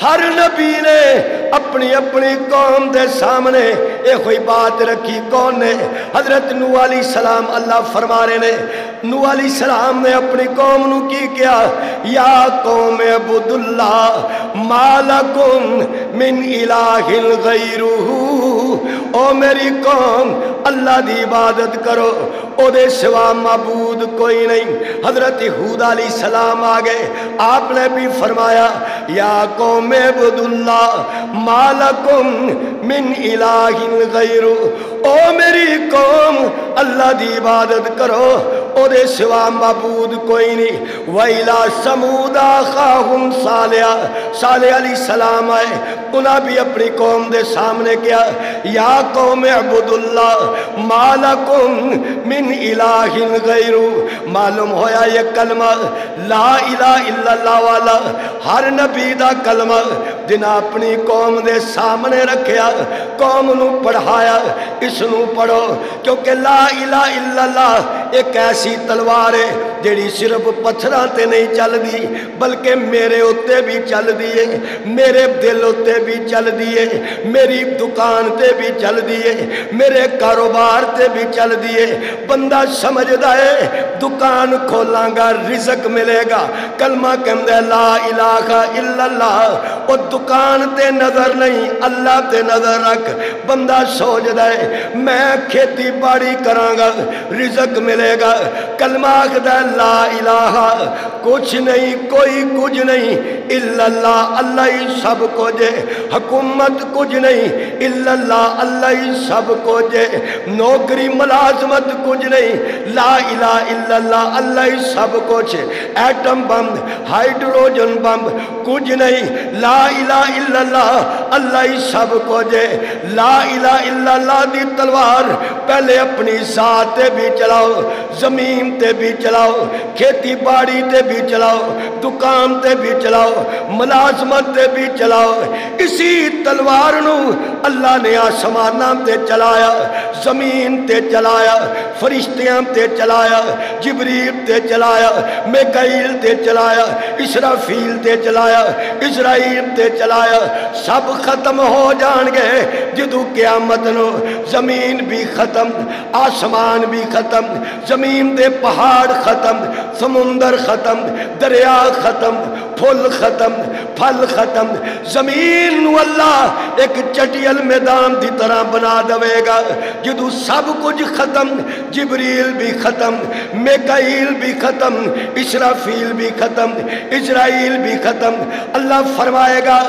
ہر نبی نے اپنی اپنی قوم دے سامنے یہ کوئی بات رکھی. کون نے؟ حضرت نوح علیہ السلام. اللہ فرما رہے نے نوح علیہ السلام نے اپنی قوم نو کی کیا؟ یا قوم عبد اللہ ما لکم من الہ غیرہ. او میری قوم اللہ دی عبادت کرو، او دے سوا معبود کوئی نہیں. حضرت ہود علیہ السلام آگئے، آپ نے بھی فرمایا یا قوم عبد اللہ ما لکم من الہ غیرہ. او میری قوم اللہ دی عبادت کرو، او دے سوا معبود کوئی نہیں. وَإِلَىٰ ثَمُودَ أَخَاهُمْ صَالِحًا. صالح علیہ السلام آئے، انہاں بھی اپنی قوم دے سامنے کیا یا قوم عبد اللہ ما لکم من الہ غیرہ. معلوم ہویا یہ کلمہ لا الہ الا اللہ والا ہر نبی دا کلمہ جنہاں اپنی قوم دے سامنے رکھیا، قوم نو پڑھایا اس نو پڑھو، کیونکہ لا الہ الا اللہ ایک ایسی تلوار ہے جیڑی صرف پتھراں تے نہیں چل دی بلکہ میرے اتے بھی چل دیئے، میرے دل اتے بھی چل دیئے، میری دکان تے بھی چل دیئے، میرے کاروبار تے بھی چل دیئے. بندہ سمجھدا ہے دکان کھولاں گا رزق ملے گا، کلمہ کہندے لا الہ الا اللہ، وہ دکان تے نظر نہیں اللہ تے نظر رکھ. بندہ سوچدا ہے میں کھیتی باڑی کراں گا رزق ملے گا، کلمہ آکھدا ہے لا الہ کچھ نہیں کوئی کچھ نہیں الا اللہ، اللہ ہی سب کچھ ہے. حکومت کچھ نہیں الا اللہ، اللہ ہی سب کچھ ہے. نوکری ملازمت کچھ نہیں لا الہ الا اللہ، اللہ ہی سب کچھ ہے. ایٹم بم ہائیڈروجن بم کچھ نہیں لا الہ الا اللہ، اللہ ہی سب کچھ ہے. لا الہ الا اللہ دی تلوار پہلے اپنی ذات تے بھی چلاؤ، زمین تے بھی چلاؤ، کھیتی باڑی تے بھی چلاؤ، دکان تے بھی چلاؤ، ملازمت تے بھی چلاؤ. اسی تلوار نو اللہ نے آسماناں تے چلایا، زمین تے چلایا، فرشتیاں تے چلایا، جبریل تے چلایا، میکائیل تے چلایا، اسرافیل تے چلایا، اسرائیل تے چلایا. سب ختم ہو جان گے جدو قیامت نو. زمین بھی ختم، آسمان بھی ختم، زمین دے پہاڑ ختم، سمندر ختم، دریا ختم، پھل ختم، پھل ختم. زمین نو اللہ ایک چٹیل میدان دی طرح بنا دوے گا. جدو سب کچھ ختم، جبریل بھی ختم، میکائیل بھی ختم، اسرافیل بھی ختم، اسرائیل بھی ختم. اللہ فرمائے گا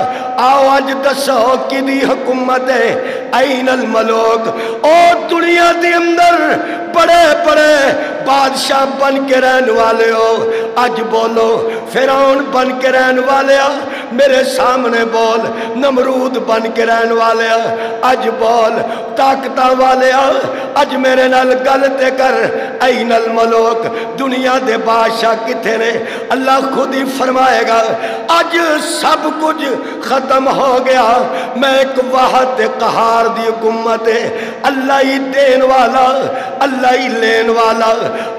آؤ اج دسو کدی حکومت ہے؟ این الملوک. او دنیا دے اندر بڑے بڑے بادشاہ بن کے رہن والے ہو، اج بولو. فرعون بن کے رہن والے ہو میرے سامنے بول. نمرود بن کے رہن والے ہو اج بول. طاقتاں والے ہو اج میرے نال گل تے کر. این الملوک، دنیا دے بادشاہ کتھے نے؟ اللہ خود ہی فرمائے گا اج سب کچھ ختم ہو گیا. میں ایک واحد قہار دی حکومت ہے. اللہ ہی دین والا، اللہ ہی لین والا،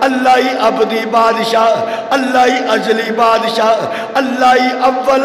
اللہ ہی ابدی بادشاہ، اللہ ہی ازلی بادشاہ، اللہ ہی اول،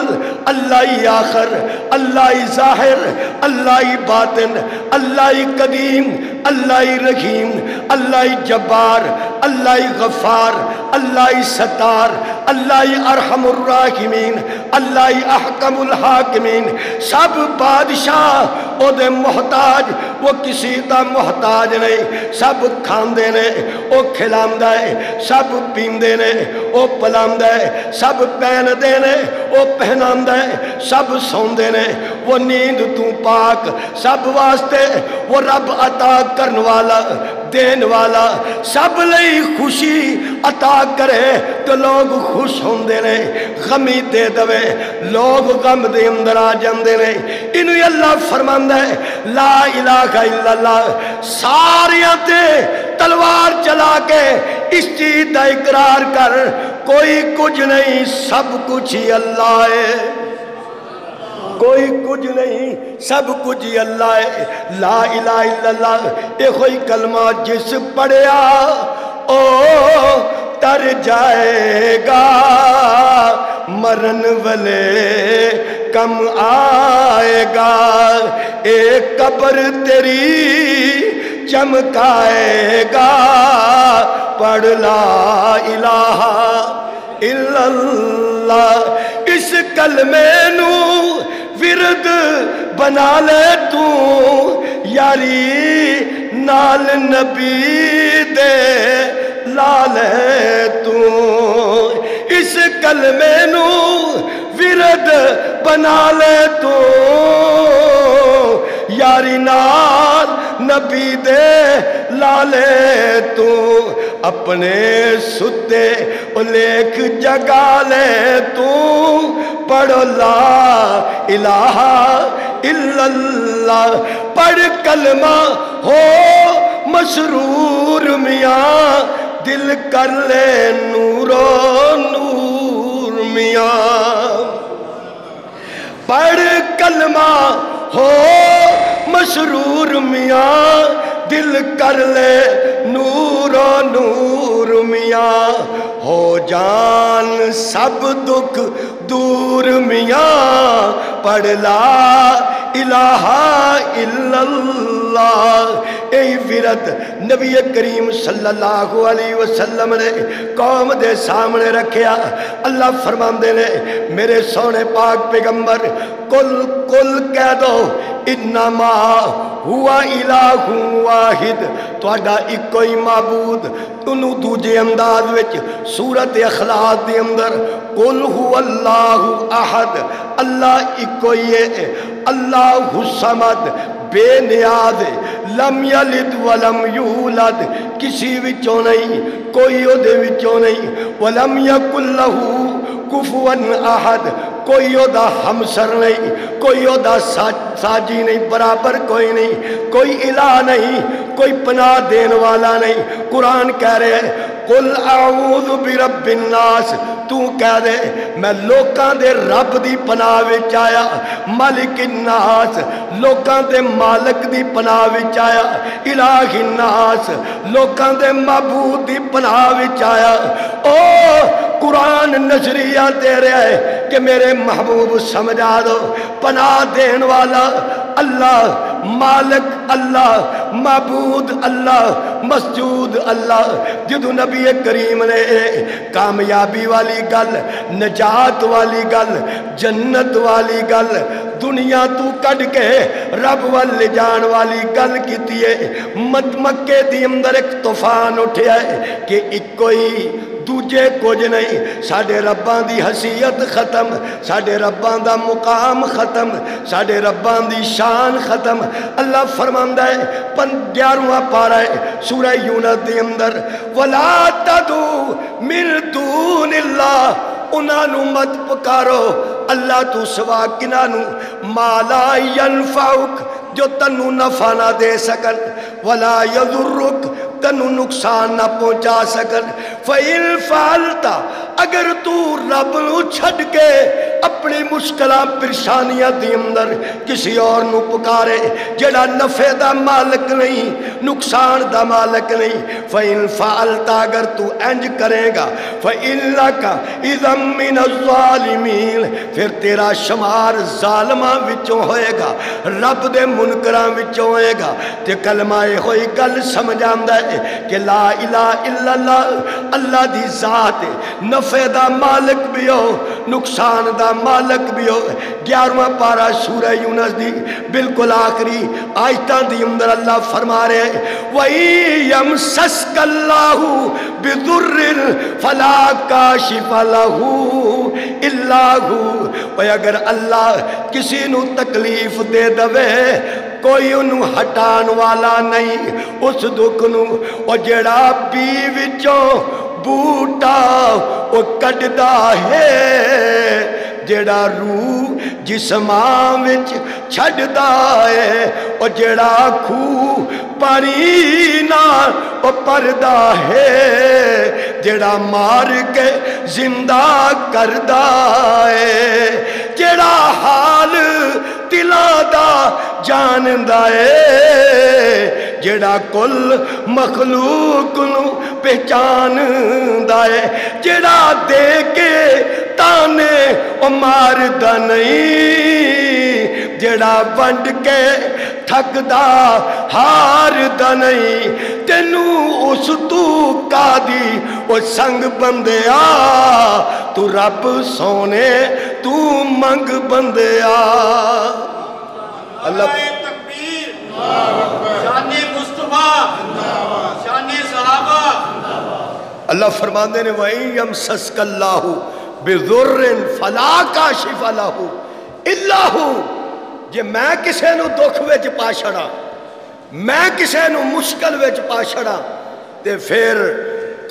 اللہ ہی آخر، اللہ ہی ظاہر، اللہ ہی باطن، اللہ ہی قدیم، اللہ ہی رحیم، اللہ ہی جبار، اللہ ہی غفار، اللہ ہی ستار، اللہ ہی ارحم الراحمین، اللہ ہی احکم الحاکمین. سب بادشاہ او دے محتاج، وہ کسی دا محتاج نہیں. سب کھاندے نے او کھلاندا ہے، سب پیندے نے او پلاندا ہے، سب پہندے نے او پہناندا ہے، سب سوندے نے وہ نیند تو پاک. سب واسطے وہ رب عطا کرن والا، دین والا، سب لئی خوشی عطا کرے تو لوگ خوش ہوندے نے. غمی دے دوے لوگ غم دے اندر آ جاندے نے. انہی اللہ فرماندا ہے لا الہ الا اللہ. ساریاں تے تلوار چلا کے اس چیز دا اقرار کر کوئی کچھ نہیں، سب کچھ ہی اللہ ہے. کوئی کچھ نہیں، سب کچھ ہی اللہ ہے. لا الہ الا اللہ اے کوئی کلمہ جس پڑھیا او تر جائے گا، مرن والے کم آئے گا، ایک قبر تیری چمکائے گا، پڑھ لا الہ الا اللہ۔ اس کلمے نو ورد بنا لے تو، یاری نال نبی دے لالے تو، اس کلمے نو ورد بنا لے تو، یاری نال نبی دے لالے تو، اپنے ستے لیک جگا لے تو، پڑھ لا الہ الا اللہ۔ پڑھ کلمہ ہو مسرور میاں، دل کر لے نور و نور میاں۔ پڑھ کلمہ ہو مسرور میاں، دل کر لے نور و نور میاں، ہو جان سب دکھ دور میاں، پڑھ لا الہ الا اللہ۔ اے ورد نبی کریم صلی اللہ علیہ وسلم نے قوم دے سامنے رکھیا۔ اللہ فرماندے نے میرے سونے پاک پیغمبر، کل کہہ دو انما ہوا الہ واحد، تہاڈا ایکو ہی معبود۔ انہوں دوجے انداز وچ سورت اخلاص دے اندر قل هو اللہ احد، اللہ ایکو ہی ہے، اللہ الصمد، بے نیاز، لم یلد ولم یولد، کسی وچوں نہیں، کوئی او دے وچوں نہیں، ولم یکن لہ کفوا احد، کوئی او دا ہمسر نہیں، کوئی او دا ساجی نہیں، برابر کوئی نہیں، کوئی الہ نہیں، کوئی پناہ دین والا نہیں۔ قرآن کہہ رہے ہیں قل اعوذ برب الناس، تو کہہ دے میں لوکاں دے رب دی پناہ وچ آیا، مالک الناس لوکاں دے مالک دی پناہ وچ آیا، الہ الناس لوکاں دے معبود دی پناہ وچ آیا۔ او قرآن نظریہ دے رہا ہے کہ میرے محبوب سمجھا دو، پناہ دین والا اللہ، مالک اللہ، معبود اللہ، مسجود اللہ۔ جدو نبی کریم نے کامیابی والی گل، نجات والی گل، جنت والی گل، دنیا تو کڈ کے رب وال جان والی گل کیتی ہے، مکے دی اندر ایک طوفان اٹھیا ہے کہ ایک کوئی دوجے کچھ نہیں، ساڈے رباں دی حیثیت ختم، ساڈے رباں دا مقام ختم، ساڈے رباں دی شان ختم۔ اللہ فرماندا ہے 11واں پارہ ہے سورہ یونس دے اندر، ولا تدعوا من دون اللہ، انہاں نو مت پکارو اللہ تو سوا، کنہاں نو؟ ما لا ینفعک، جو تنو نفع نہ دے سکن، ولا یضرک، تنو نقصان نہ پہنچا سکن۔ فَإِن فَعَلْتَ، اگر تو رب نو چھڑ کے اپنی مشکلہ پریشانیاں دی اندر کسی اور نو پکارے جڑا نفع دا مالک نہیں، نقصان دا مالک نہیں، فَإِن فَعَلْتَ، اگر تو انج کرے گا، فَإِنَّكَ إِذًا مِّنَ الظَّالِمِينَ، پھر تیرا شمار ظالماں وچوں ہوئے گا، رب دے منکراں وچوں ہوئے گا۔ تے کلمہ ہوئی گل سمجھ آندا ہے کہ لا الہ الا اللہ، اللہ دی ذات نفع دا مالک بھی ہو، نقصان دا مالک بھی ہو۔ 11واں پارہ سورہ یونس دی بالکل آخری آیتاں دی اندر اللہ فرما رہے ہیں وَإِن يَمْسَسْكَ اللَّهُ بِضُرٍّ فَلَا كَاشِفَ لَهُ إِلَّا هُوَ، اور اگر اللہ کسی نو تکلیف دے دوے کوئی انہوں ہٹان والا نہیں اس دکھ نو، اور جڑا پی وچوں بوٹا وہ کٹدا ہے، جڑا روح جسماں وچ چھڑدا ہے، اور جڑا کھو پانی نال وہ پردا ہے، جڑا مار کے زندہ کردا ہے، جڑا حال دلاں دا جاندا ہے، جڑا کل مخلوق نو پہچان دائے جڑا دے کے تانے او مار دا نہیں جڑا ونڈ کے تھک دا ہار دا نہیں تینوں اس تو کا دی او سنگ بندیا تو رب سونے تو منگ بندیا اللہ تکبیر شان مصطفیٰ شان صحابہ اللہ فرماندے نے وَإِن يَمْسَسْكَ اللَّهُ بِضُرٍّ فَلَا كَاشِفَ لَهُ إِلَّا هُوَ جے میں کسے نو دکھ وچ پا چھڑا میں کسے نو مشکل وچ پا چھڑا تے پھر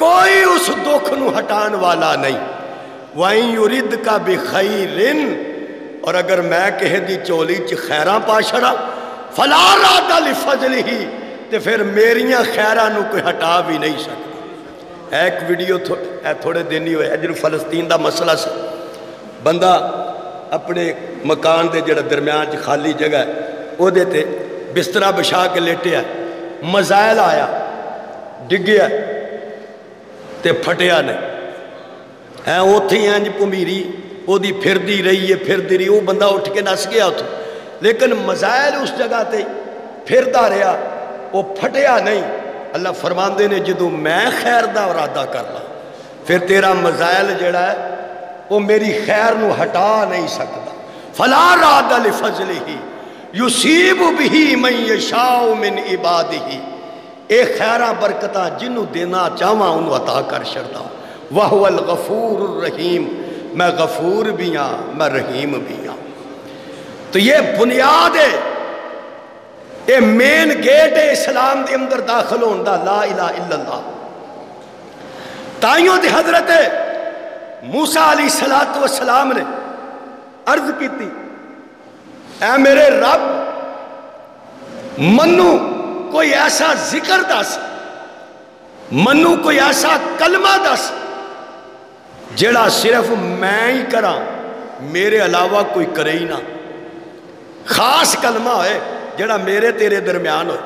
کوئی اس دکھ نو ہٹان والا نہیں وَإِن يُرِدْكَ بِخَيْرٍ اور اگر میں کہے دی چولی چ خیراں پا چھڑا فَلَا رَادَ لِفَضْلِهِ تے پھر میریاں خیراں نو کوئی ہٹا بھی نہیں سکتا ایک ویڈیو تھوڑے دن ہی ہوئے جنہوں فلسطین دا مسئلہ سے بندہ اپنے مکان دے جڑا درمیان خالی جگہ ہے او دیتے بسترہ بچھا کے لیٹے ہے مزائل آیا ڈگیا تے پھٹیا نہیں ہے وہ تھی ہیں جی پمیری وہ دی پھر دی رہی وہ بندہ اٹھ کے نس گیا تھا لیکن مزائل اس جگہ تے پھر دا رہا وہ پھٹیا نہیں اللہ فرماندے نے جدو میں خیر دا ارادہ کرنا پھر تیرا مزائل جڑا ہے وہ میری خیر نو ہٹا نہیں سکتا فلا راد لفضلہ یصیب بہ من یشاء من عبادہ اے خیراں برکتاں جنوں دینا چاہواں انہوں عطا کر چھڑدا وہو الغفور الرحیم میں غفور بھی ہاں میں رحیم بھی ہاں تو یہ بنیاد ہے یہ مین گیٹ ہے اسلام دے اندر داخل ہوندہ لا الہ الا اللہ تائیوں دی حضرت موسیٰ علیہ السلام نے عرض کی تھی اے میرے رب منو کوئی ایسا ذکر دس منو کوئی ایسا کلمہ دس جڑا صرف میں ہی کرا میرے علاوہ کوئی کرے ہی نہ خاص کلمہ ہے جڑا میرے تیرے درمیان ہوئے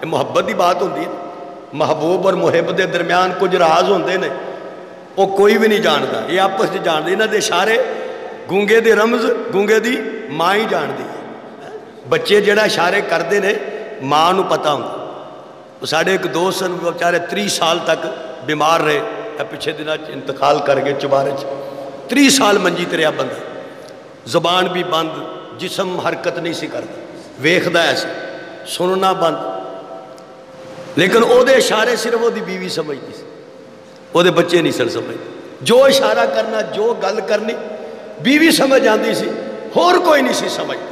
یہ محبت دی بات ہوندی ہے محبوب اور محب دے درمیان کچھ راز ہوندے نے وہ کوئی بھی نہیں جانتا یہ آپس سے جان دی نہ دے اشارے گونگے دے رمز گونگے دی ماں ہی جان دی بچے جڑا اشارے کر دے نے ماں نو پتا ہوں وہ ساڑھے ایک دوست بیچارے 30 سال تک بیمار رہے پیچھے دنہ انتقال کر گئے چبارے 30 سال منجی تریا بندہ زبان بھی بند جسم حرکت نہیں سی کرتا ویکھدا ایسے سننا بند لیکن او دے اشارے صرف او دی بیوی سمجھتی سی او دے بچے نہیں سن سمجھتے جو اشارہ کرنا جو گل کرنی بیوی سمجھ آندی سی اور کوئی نہیں سی سمجھتا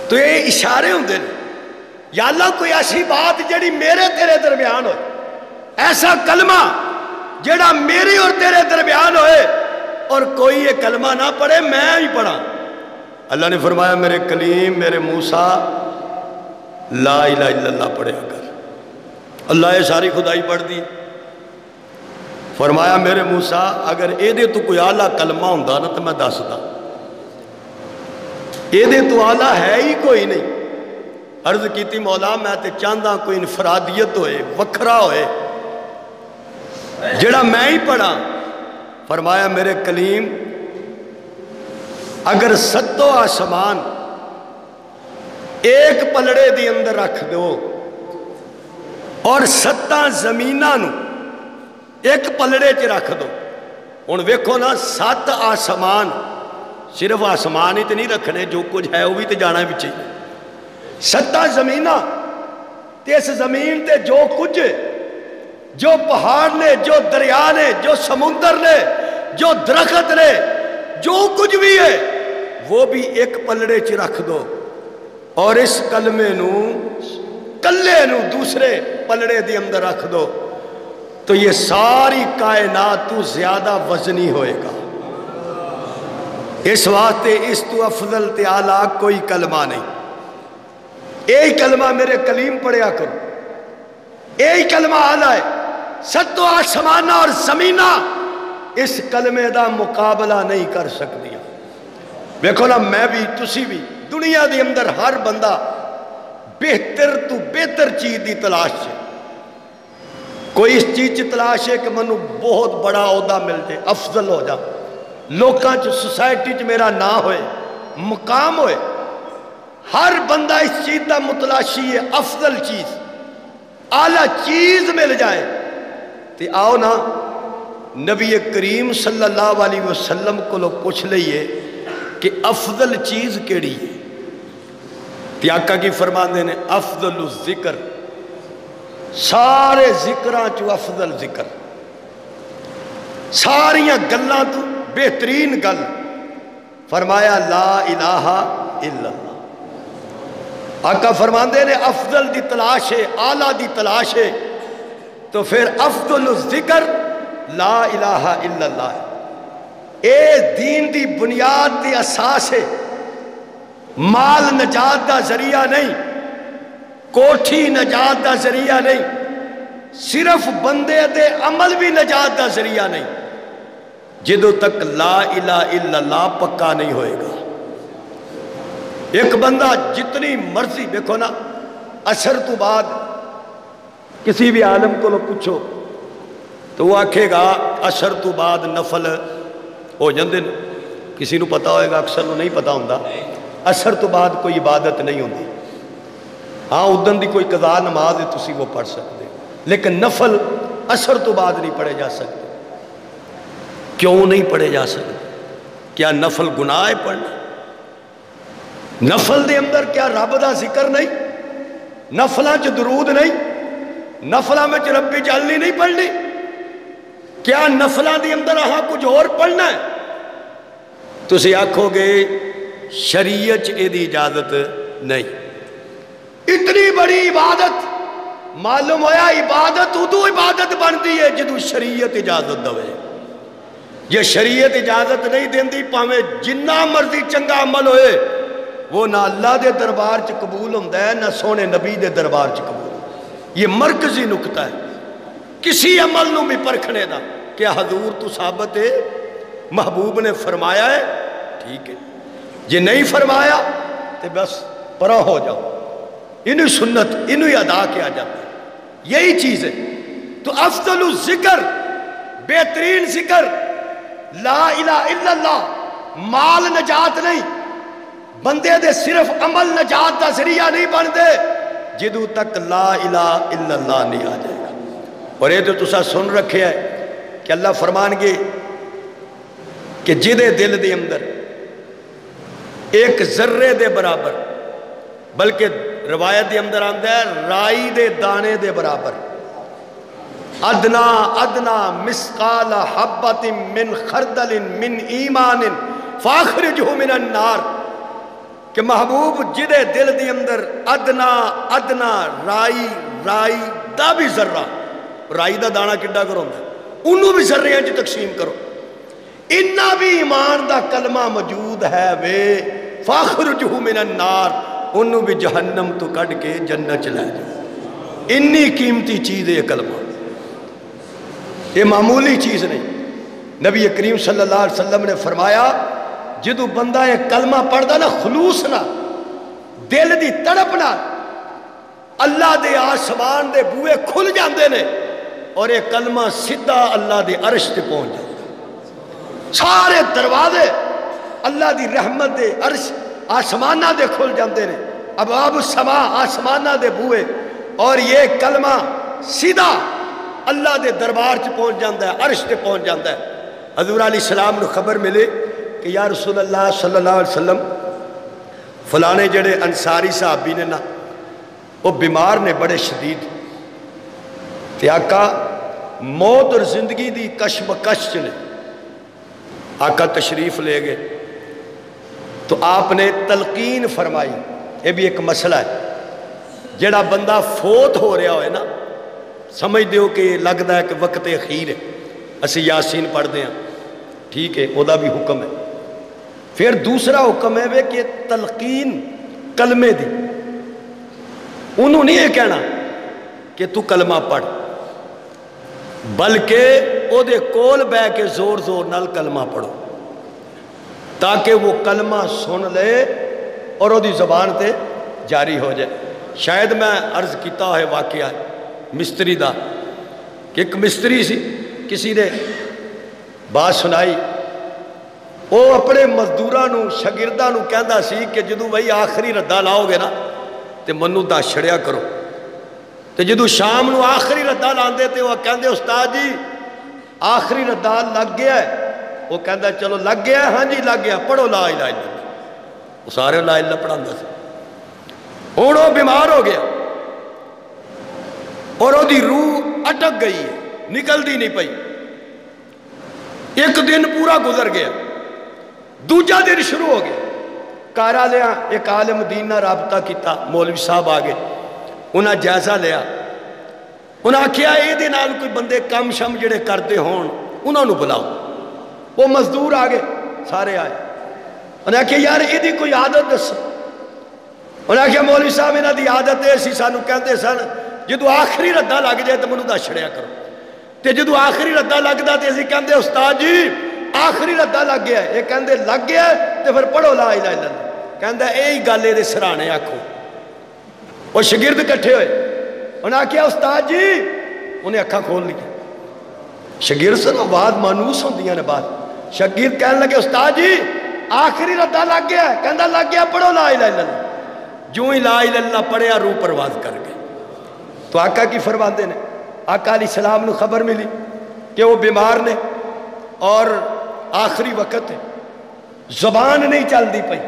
تو یہ اشارے ہوندے نے یا اللہ کوئی ایسی بات جڑی میرے تیرے درمیان ہوئے ایسا کلمہ جڑا میری اور تیرے درمیان ہوئے اور کوئی یہ کلمہ نہ پڑھے میں ہی پڑھا اللہ نے فرمایا میرے کلیم میرے موسیٰ لا الہ الا اللہ پڑھیا کر اللہ یہ ساری خدائی پڑھ دی فرمایا میرے موسیٰ اگر اے دے تو کوئی اعلیٰ کلمہ ہوندہ نا تو میں دس دا اے دے تو اعلیٰ ہے ہی کوئی نہیں عرض کیتی مولا میں تے چاندہ کوئی انفرادیت ہوئے وکھرا ہوئے جڑا میں ہی پڑھا فرمایا میرے کلیم اگر ستو آسمان ایک پلڑے دی اندر رکھ دو اور ستاں زمینہ نو ایک پلڑے چ رکھ دو ان ویکھو نا 7 آسمان صرف آسمان ہی تے نہیں رکھنے جو کچھ ہے وہ بھی تے جانا بھی چاہیے 7 زمینہ تے اس زمین تے جو کچھ جو پہاڑ نے جو دریا نے جو سمندر نے جو درخت نے جو کچھ بھی ہے وہ بھی ایک پلڑے چ رکھ دو اور اس کلمے نو کلے نو دوسرے پلڑے دی اندر رکھ دو تو یہ ساری کائنات تو زیادہ وزنی ہوئے گا اس واسطے اس تو افضل تے اعلیٰ کوئی کلمہ نہیں یہی کلمہ میرے کلیم پڑھیا کرو یہی کلمہ اعلیٰ ہے 7 آسمانہ اور زمینہ اس کلمے دا مقابلہ نہیں کر سکتی دیکھو نا میں بھی تسی بھی دنیا دے اندر ہر بندہ بہتر تو بہتر چیز دی تلاش ہے کوئی اس چیز تلاش ہے کہ منو بہت بڑا عہدہ مل جائے، افضل ہو جا، لوکاں چ سوسائٹی چ میرا نا ہوئے، مقام ہوئے. ہر بندہ اس چیز کا متلاشی ہے، افضل چیز، اعلیٰ چیز مل جائے. تے آؤ نا نبی کریم صلی اللہ علیہ وسلم کو لوگ پوچھ لئیے کہ افضل چیز کیڑی ہے. تے آقا کی فرماندے نے افضل الذکر، سارے ذکران چو افضل ذکر، ساریاں گلاں تو بہترین گل فرمایا لا الہ الا اللہ. آقا فرماندے نے افضل دی تلاش ہے، اعلیٰ دی تلاش ہے، تو پھر افضل الذکر لا الہ الا اللہ ہے. اے دین دی بنیاد دی اساس ہے. مال نجات دا ذریعہ نہیں، کوٹھی نجات دا ذریعہ نہیں، صرف بندے دے عمل بھی نجات دا ذریعہ نہیں جدو تک لا الہ الا اللہ پکا نہیں ہوئے گا. ایک بندہ جتنی مرضی دیکھو نا، عصر تو بعد کسی بھی عالم کو لو پوچھو تو وہ آکھے گا عصر تو بعد نفل ہو جاندے نے. کسی نو پتا ہوئے گا، اکثر نو نہیں پتا ہوندہ. عصر تو بعد کوئی عبادت نہیں ہوندی. ہاں ادن دی کوئی قضا نماز ہے تسی وہ پڑھ سکتے، لیکن نفل عصر تو بعد نہیں پڑھے جا سکتے. کیوں نہیں پڑھے جا سکتے؟ کیا نفل گناہ ہے پڑھنا؟ نفل دے اندر کیا رب دا ذکر نہیں؟ نفلاں چ درود نہیں؟ نفلاں میں چ ربی جعلنی نہیں پڑھنی؟ کیا نفلاں دے اندر ہاں کچھ اور پڑھنا ہے؟ تسی آکھو گے شریعت چ اے دی اجازت نہیں. اتنی بڑی عبادت معلوم ہویا عبادت ادو عبادت بنتی ہے جدو شریعت اجازت دوے. یہ شریعت اجازت نہیں دیندی پاویں جنہ مرضی چنگا عمل ہوئے وہ نہ اللہ دے دربار چ قبول ہوندہ ہے نہ سونے نبی دے دربار چ قبول. یہ مرکزی نکتہ ہے کسی عمل نو بھی پرکھنے دا. کیا حضور تو ثابت ہے محبوب نے فرمایا ہے؟ ٹھیک ہے. یہ نہیں فرمایا تو بس پرا ہو جاؤ. انہی سنت انہی ادا کیا جاتا ہے. یہی چیز ہے. تو افضل الذکر، بہترین ذکر لا الہ الا اللہ. مال نجات نہیں، بندے دے صرف عمل نجات دا ذریعہ نہیں بن دے جدو تک لا الہ الا اللہ نہیں آ جائے گا. اور یہ تو تسا سن رکھے ہے کہ اللہ فرمان گے کہ جدے دل دے اندر ایک ذرے دے برابر، بلکہ روایت دے اندر آندہ ہے رائی دے دانے دے برابر، ادنا ادنا مسقال حبت من خردل من ایمان فاخرجہ من النار. کہ محبوب جدے دل دی اندر ادنا ادنا رائی دا بھی ذرہ، رائی دا دانا کڈا کرو انہوں بھی ذریعہ جی تقسیم کرو، انہا بھی ایمان دا کلمہ موجود ہے وے فاخرجہ من النار، انہوں بھی جہنم تو کٹ کے جنت چلائے جائے. انی قیمتی چیز ہے یہ کلمہ، یہ معمولی چیز نہیں. نبی کریم صلی اللہ علیہ وسلم نے فرمایا جدو بندہ یہ کلمہ پڑھ دا نا خلوص نہ، دل دی تڑپ نہ، اللہ دے آسمان دے بوئے کھل جاندے نے اور یہ کلمہ سدھا اللہ دے عرش تے پہنچ جاندے. سارے دروازے اللہ دی رحمت دے عرش آسمانہ دے کھل جاندے نے، ابواب السماء آسمانہ دے بوئے، اور یہ کلمہ سیدھا اللہ دے دربار چ پہنچ جاندہ ہے، عرش تے پہنچ جاندہ ہے. حضور علیہ السلام نے خبر ملے کہ یا رسول اللہ صلی اللہ علیہ وسلم فلانے جڑے انصاری صحابی نے نا وہ بیمار نے بڑے شدید، تے آقا موت اور زندگی دی کشمکش نے. آقا تشریف لے گئے تو آپ نے تلقین فرمائی. یہ بھی ایک مسئلہ ہے، جڑا بندہ فوت ہو رہا ہوئے نا سمجھ دیو کہ لگتا ہے کہ وقت اخیر ہے، اسی یاسین پڑھ دیں ٹھیک ہے، وہ دا بھی حکم ہے. پھر دوسرا حکم ہے کہ تلقین کلمے دی، انہوں نہیں یہ کہنا کہ تو کلمہ پڑھ، بلکہ او دے کول بے کے زور زور نال کلمہ پڑھو تاکہ وہ کلمہ سن لے اور وہ دی زبان تے جاری ہو جائے. شاید میں عرض کیتا ہے واقعہ مستری دا کہ ایک مستری سی کسی نے بات سنائی وہ اپنے مزدوراں شاگرداں کہندا سی کہ جدوں بھائی آخری ردا لاؤ گے نا تے منوں دس چھڑیا کرو تے جدوں شام نو آخری ردا لاندے تے وہ کہندے استاد جی آخری ردا لگ گیا ہے وہ کہندا چلو لگ گیا ہے ہاں جی لگ گیا پڑھو لا الہ الا اللہ وہ سارے لا الہ پڑھاندا سی ہن وہ بیمار ہو گیا اور وہ دی روح اٹک گئی ہے نکلدی نہیں پئی ایک دن پورا گزر گیا دوجا دن شروع ہو گیا کارا لیا ایک عالم دین نال رابطہ کیتا مولوی صاحب آگے انہاں جائزہ لیا انہاں کیا یہ دے نال کوئی بندے کم شم جڑے کرتے ہون انہاں نو بلاؤ وہ مزدور آگے سارے آئے انہاں کیا یار یہ دی کوئی عادت دس انہاں کیا مولوی صاحب انہاں دی عادت ہے اسی سانو کہندے سن جدو آخری ردا لگ جائے تو منو دس چھڑیا کرو تے جدو آخری ردا لگدا تے اسی کہندے استاد جی آخری ردا لگ گیا ہے یہ کہندے لگ گیا ہے تے پھر پڑھو لا الہ الا اللہ کہندا یہی گل دے سرانے آکھو وہ شاگرد کٹھے ہوئے انہاں کیا استاد جی انہیں اکھاں کھول لیا شاگرد سے آواز مانوس ہوندیاں نے بات شاگرد کہنے لگے استاد جی آخری ردا لگ گیا ہے کہندا لگ گیا پڑھو لا الہ الا اللہ جو ہی لا الہ الا اللہ پڑھیا روح پرواز کر گئے تو آقا کی فرماندے نے آقا علیہ السلام نے خبر ملی کہ وہ بیمار نے اور آخری وقت ہے زبان نہیں چل دی پئی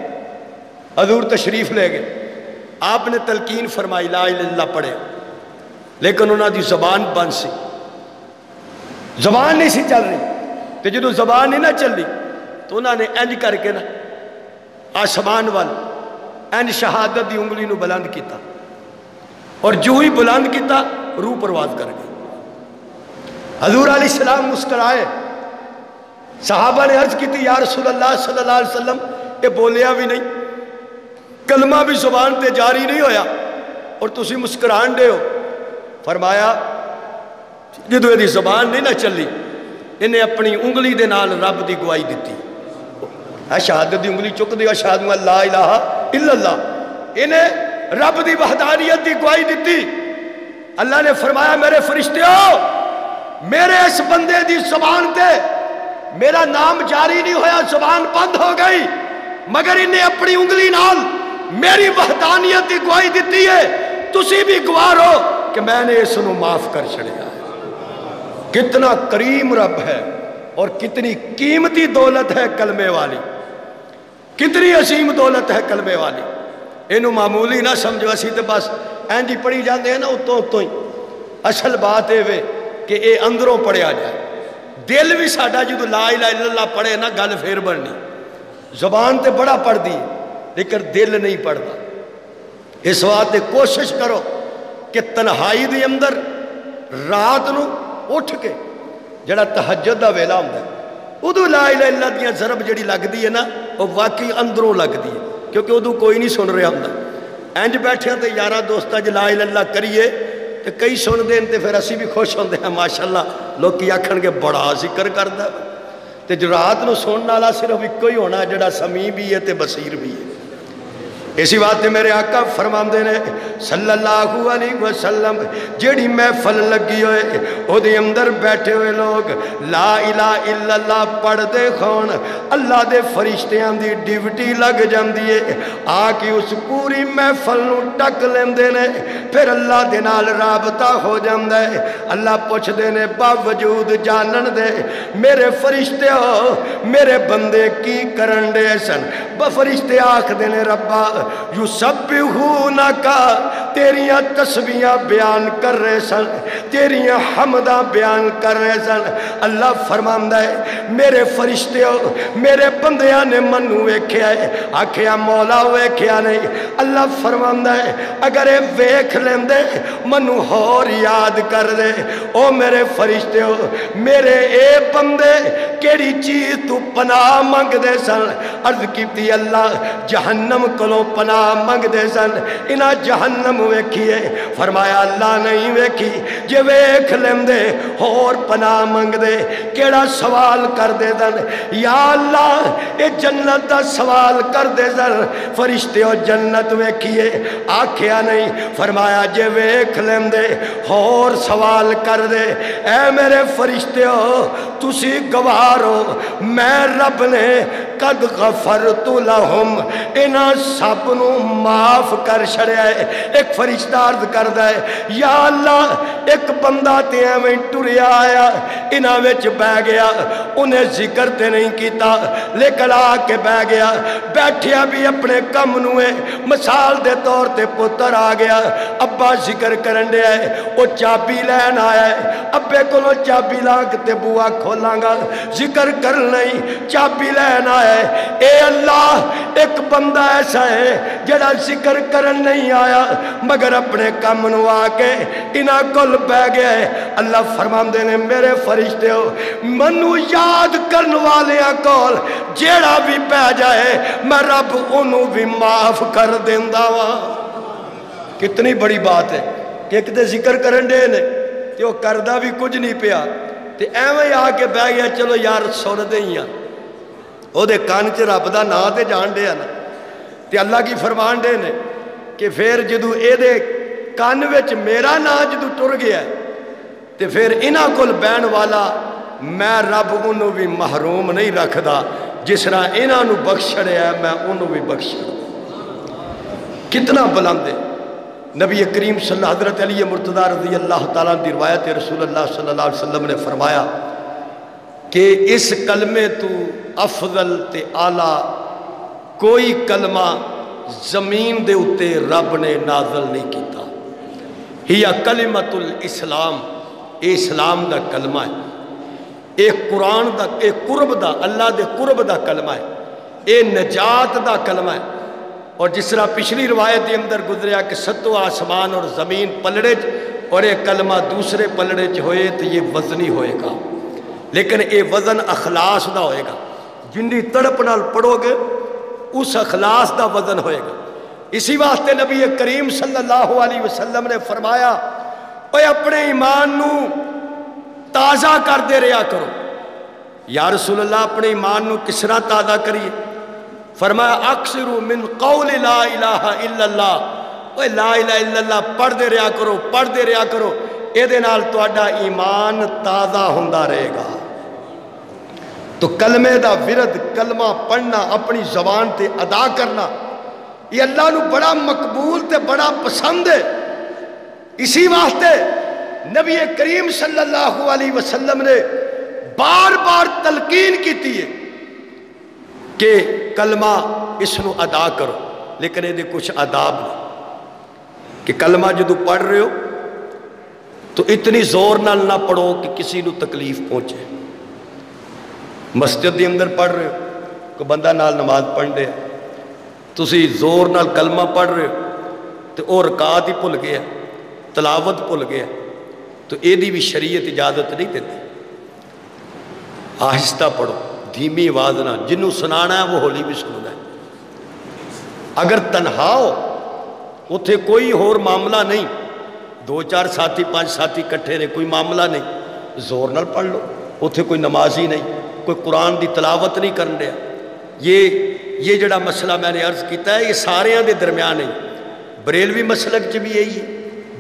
حضور تشریف لے گئے آپ نے تلقین فرمائی لا الہ الا اللہ پڑھے لیکن انہوں دی زبان بند سی زبان نہیں سی چل رہی تو جدو زبان نہیں نہ چل رہی تو انہوں نے انج کر کے نا آسمان وال انج شہادت دی انگلی نو بلند کیتا اور جو ہی بلند کیتا روح پرواز کر گئی حضور علیہ السلام مسکرائے صحابہ نے عرض کی تھی یا رسول اللہ صلی اللہ علیہ وسلم یہ بولیا بھی نہیں کلمہ بھی زبان تے جاری نہیں ہویا اور تسی مسکران دے ہو فرمایا جدو یہ زبان نہیں نہ چلی انہیں اپنی انگلی دے نال رب دی گواہی دیتی شہادت دی انگلی چک دی اشہد ان لا الہ الا اللہ انہیں رب دی وحدانیت دی گواہی دیتی اللہ نے فرمایا میرے فرشتے ہو میرے اس بندے دی زبان تے میرا نام جاری نہیں ہویا زبان بند ہو گئی مگر انہیں اپنی انگلی نال میری وحدانیت دی گواہی دیتی ہے تسی بھی گواہ ہو کہ میں نے اس نو معاف کر چھڑیا ہے کتنا کریم رب ہے اور کتنی قیمتی دولت ہے کلمے والی کتنی عظیم دولت ہے کلمے والی انہوں معمولی نہ سمجھو اسی تے بس اینجی پڑھی جاندے ہیں نا اتوں ہی اصل بات ہے کہ اے اندروں پڑھیا جائے دل بھی ساڈا جدو لا الہ الا اللہ پڑھے نا گل پھر بڑھنی زبان تے بڑا پڑھ دی لیکن دل نہیں پڑھتا اس واسطے کوشش کرو کہ تنہائی دے اندر رات نو اٹھ کے جڑا تہجد دا ویلا ہوندا ہے ادو لا الہ الا اللہ دیاں ضرب جڑی لگدی ہے نا وہ واقعی اندروں لگدی ہے کیونکہ ادو کوئی نہیں سن رہا ہوندا انج بیٹھے تے یارہ دوستاں جے لا الہ الا اللہ کریے تے کئی سن دین تے پھر اسی بھی خوش ہوندے ہیں ماشاءاللہ لوکی آکھن گے بڑا ذکر کردا تے جو رات نو سنن والا صرف ایک ہی ہونا جڑا سمیع بھی ہے تے بصیر بھی ہے اسی بات میرے آقا فرماندے نے صلی اللہ علیہ وسلم جیڑی محفل لگی ہوئے او دے اندر بیٹھے ہوئے لوگ لا الہ الا اللہ پڑھ دے خون اللہ دے فرشتیاں دی ڈیوٹی لگ جاندی ہے آکے اس پوری محفل نو ٹک لیندے نے پھر اللہ دے نال رابطہ ہو جاندہ ہے اللہ پوچھ دے نے باوجود جانن دے میرے فرشتے ہو میرے بندے کی کرن دے سن فرشتے آکھ دے نے ربا یسبحونکا تیریاں تسبیحاں بیان کر رہے سن تیریاں حمداں بیان کر رہے سن اللہ فرماندہ ہے میرے فرشتے ہو میرے بندیاں نے منو ویکھیا ہے آکھیا مولا ویکھیا نہیں اللہ فرماندہ ہے اگر اے ویکھ لیندے منو ہور یاد کر دے او میرے فرشتے ہو میرے اے بندے کیڑی چیز تو پناہ مانگ دے سن عرض کیتی اللہ جہنم کلوں پناہ منگ دے سن انہاں جہنم ویکھیے فرمایا اللہ نہیں ویکھی جے ویکھ لیندے اور پناہ منگ دے کیڑا سوال کر دے سن یا اللہ اے جنت دا سوال کر دے سن فرشتے او جنت ویکھیے آکھیا نہیں فرمایا جے ویکھ لیندے اور سوال کر دے اے میرے فرشتے ہو تسی گوارو میں رب نے قد غفرت لہم انہاں سب نو معاف کر چھڑیا ہے ایک فرشتہ عرض کردا ہے یا اللہ ایک بندہ تے ایویں ٹریا آیا انہاں وچ بہ گیا انہیں ذکر تے نہیں کیتا لیکن آ کے بہ گیا بیٹھیا بھی اپنے کم نوے مثال دے طور تے پتر آ گیا ابا ذکر کرن دے ہے وہ چابی لین آیا ہے ابے کو چابی لاگ تے بوا کھولاں گا ذکر کر نہیں چابی لین آیا ہے اے اللہ ایک بندہ ایسا ہے جڑا ذکر کرن نہیں آیا مگر اپنے کم نو آ کے انہاں کل بہ گیا ہے اللہ فرماندے نے میرے فرشتے ہو منو یاد کرن والیاں کول جیڑا بھی پہ جائے میں رب انہوں بھی معاف کر دیندا وا کتنی بڑی بات ہے کہ ایک دے ذکر کرن دے نے کہ وہ کردہ بھی کچھ نہیں پیا تے ایویں آ کے بہ گیا چلو یار سن دے ہی او دے کان چ رب دا نا تے جان دے نا تے اللہ کی فرمان دے نے کہ پھر جدو اے دے کان وچ میرا نا جدو ٹر گیا تے پھر انہاں کول بہن والا میں رب انہوں بھی محروم نہیں رکھدا جس طرح انہاں نو بخشڑیا ہے میں انہوں بھی بخشڑ کتنا بلند ہے نبی کریم صلی اللہ حضرت علی مرتضی رضی اللہ تعالیٰ دی روایت رسول اللہ صلی اللہ علیہ وسلم نے فرمایا کہ اس کلمے تو افضل تے اعلیٰ کوئی کلمہ زمین دے اتے رب نے نازل نہیں کیتا ہی کلمۃ الاسلام اے اسلام دا کلمہ ہے اے قرآن دا اے قرب دا اللہ دے قرب دا کلمہ ہے اے نجات دا کلمہ ہے اور جس طرح پچھلی روایت کے اندر گزریا کہ ستو آسمان اور زمین پلڑے اور یہ کلمہ دوسرے پلڑے ہوئے تو یہ وزنی ہوئے گا لیکن یہ وزن اخلاص دا ہوئے گا جنی تڑپ نال پڑھو گے اس اخلاص دا وزن ہوئے گا اسی واسطے نبی کریم صلی اللہ علیہ وسلم نے فرمایا اے اپنے ایمان نو تازہ کر دے رہا کرو یا رسول اللہ اپنے ایمان نو کس طرح تازہ کریے فرمایا اکثروا من قول لا الہ الا اللہ اے لا الہ الا اللہ پڑھ دے رہا کرو اے دے نال تہاڈا ایمان تازہ ہوندا رہے گا تو کلمے دا ورد کلمہ پڑھنا اپنی زبان تے ادا کرنا یہ اللہ نو بڑا مقبول تے بڑا پسند ہے اسی واسطے نبی کریم صلی اللہ علیہ وسلم نے بار بار تلقین کیتی ہے کہ کلمہ اس نو ادا کرو لیکن یہ کچھ آداب نہیں کہ کلمہ جدو پڑھ رہے ہو تو اتنی زور نال نہ پڑھو کہ کسی نو تکلیف پہنچے مسجد دے اندر پڑھ رہے ہو کوئی بندہ نال نماز پڑھ دے تسی زور نال کلمہ پڑھ رہے ہو تو وہ رکعت ہی بھول گیا تلاوت بھول گیا تو یہ بھی شریعت اجازت نہیں دیتی آہستہ پڑھو دھیمی آواز نہ جنہوں سنانا ہے وہ ہولی بھی سننا ہے اگر تنہا ہو اتھے کوئی اور معاملہ نہیں 2-4 ساتھی 5 ساتھی کٹھے نے کوئی معاملہ نہیں زور نال پڑھ لو اتھے کوئی نمازی نہیں کوئی قرآن دی تلاوت نہیں کرن دیا یہ جڑا مسئلہ میں نے عرض کیتا ہے یہ سارے دے درمیان ہے بریلوی مسلک چ بھی یہی ہے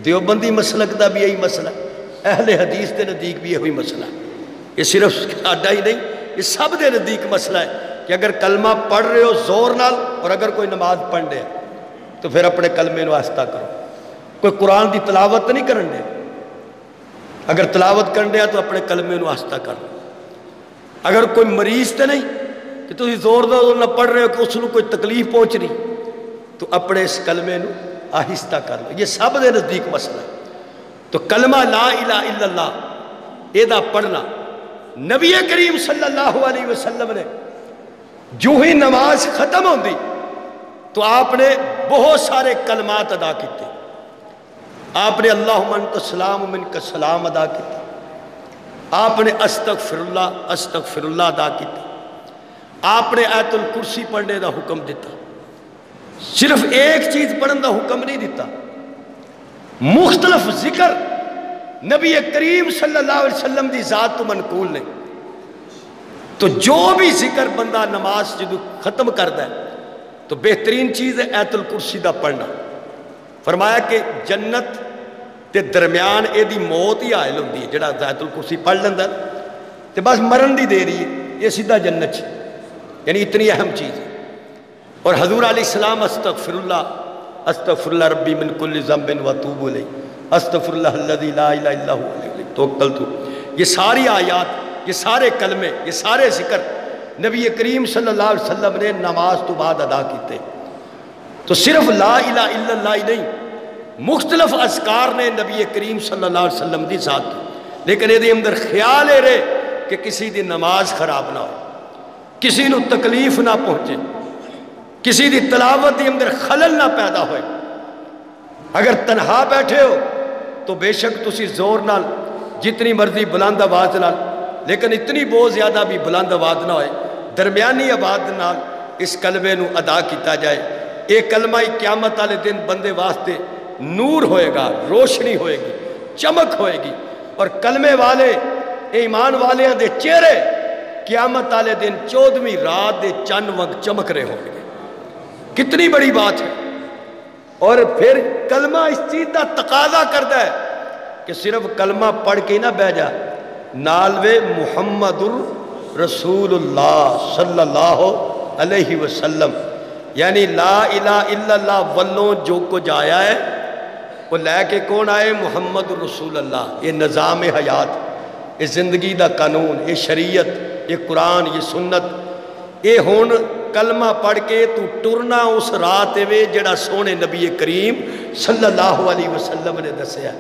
دیوبندی مسلک دا بھی یہی مسئلہ ہے اہل حدیث دے نزدیک بھی یہی مسئلہ ہے یہ صرف ساڈا ہی نہیں یہ سب دے نزدیک مسئلہ ہے کہ اگر کلمہ پڑھ رہے ہو زور نال اور اگر کوئی نماز پڑھ دے تو پھر اپنے کلمے نو آہستہ کرو کوئی قرآن دی تلاوت نہیں کرن دے اگر تلاوت کرن دیا تو اپنے کلمے نو آہستہ کرو اگر کوئی مریض تے نہیں کہ تسی زور نہ پڑھ رہے ہو کہ اس نو کوئی تکلیف پہنچ رہی تو اپنے اس کلمے نو آہستہ کر لو یہ سب دے نزدیک مسئلہ ہے تو کلمہ لا الہ الا اللہ یہ دا پڑھنا نبی کریم صلی اللہ علیہ وسلم نے جو ہی نماز ختم ہوندی تو آپ نے بہت سارے کلمات ادا کیتے آپ نے اللہم انت السلام منک السلام ادا کیتے آپ نے استغفر اللہ ادا کیتے آپ نے آیت الکرسی پڑھنے دا حکم دیتا صرف ایک چیز پڑھن دا حکم نہیں دیتا، مختلف ذکر نبی کریم صلی اللہ علیہ وسلم دی ذات تو منقول نے۔ تو جو بھی ذکر بندہ نماز جدو ختم کرتا ہے تو بہترین چیز ہے آیت الکرسی دا پڑھنا۔ فرمایا کہ جنت تے درمیان اے دی موت ہی حائل ہوندی ہے، جڑا آیت الکرسی پڑھ لیندا تے بس مرن دی دیر ہی ہے، یہ سیدھا جنت ہے، یعنی اتنی اہم چیز ہے۔ اور حضور علیہ السلام استغفر اللہ ربی من کل ذنب واتوب الیہ، استغفر اللہ الذی لا الہ الا هو علیہ توکلت، یہ ساری آیات، یہ سارے کلمے، یہ سارے ذکر نبی کریم صلی اللہ علیہ وسلم نے نماز تو بعد ادا کیتے۔ تو صرف لا الہ الا اللہ ہی نہیں، مختلف اذکار نے نبی کریم صلی اللہ علیہ وسلم دی ذات کی، لیکن یہ اندر خیال ہے رہے کہ کسی دی نماز خراب نہ ہو، کسی نو تکلیف نہ پہنچے، کسی دی تلاوت دی اندر خلل نہ پیدا ہوئے۔ اگر تنہا بیٹھے ہو تو بے شک تسی زور نال جتنی مرضی بلند آواز نال، لیکن اتنی بہت زیادہ بھی بلند آواز نہ ہوئے، درمیانی آواز نال اس کلمے نو ادا کیتا جائے۔ ایک کلمہ قیامت والے دن بندے واسطے نور ہوئے گا، روشنی ہوئے گی، چمک ہوئے گی، اور کلمے والے ایمان والے دے چہرے قیامت والے دن 14ویں رات دے چند وقت چمک رہے ہوں گے۔ کتنی بڑی بات ہے۔ اور پھر کلمہ اس چیز کا تقاضا کرتا ہے کہ صرف کلمہ پڑھ کے نہ بہ جا، نالوے محمد الرسول اللہ صلی اللہ علیہ وسلم، یعنی لا الہ الا اللہ والوں جو کچھ آیا ہے وہ لے کے کون آئے؟ محمد الرسول اللہ۔ یہ نظام حیات، یہ زندگی دا قانون، یہ شریعت، یہ قرآن، یہ سنت، یہ ہون کلمہ پڑھ کے تو ٹرنا اس رات وے جڑا سونے نبی کریم صلی اللہ علیہ وسلم نے دسیا۔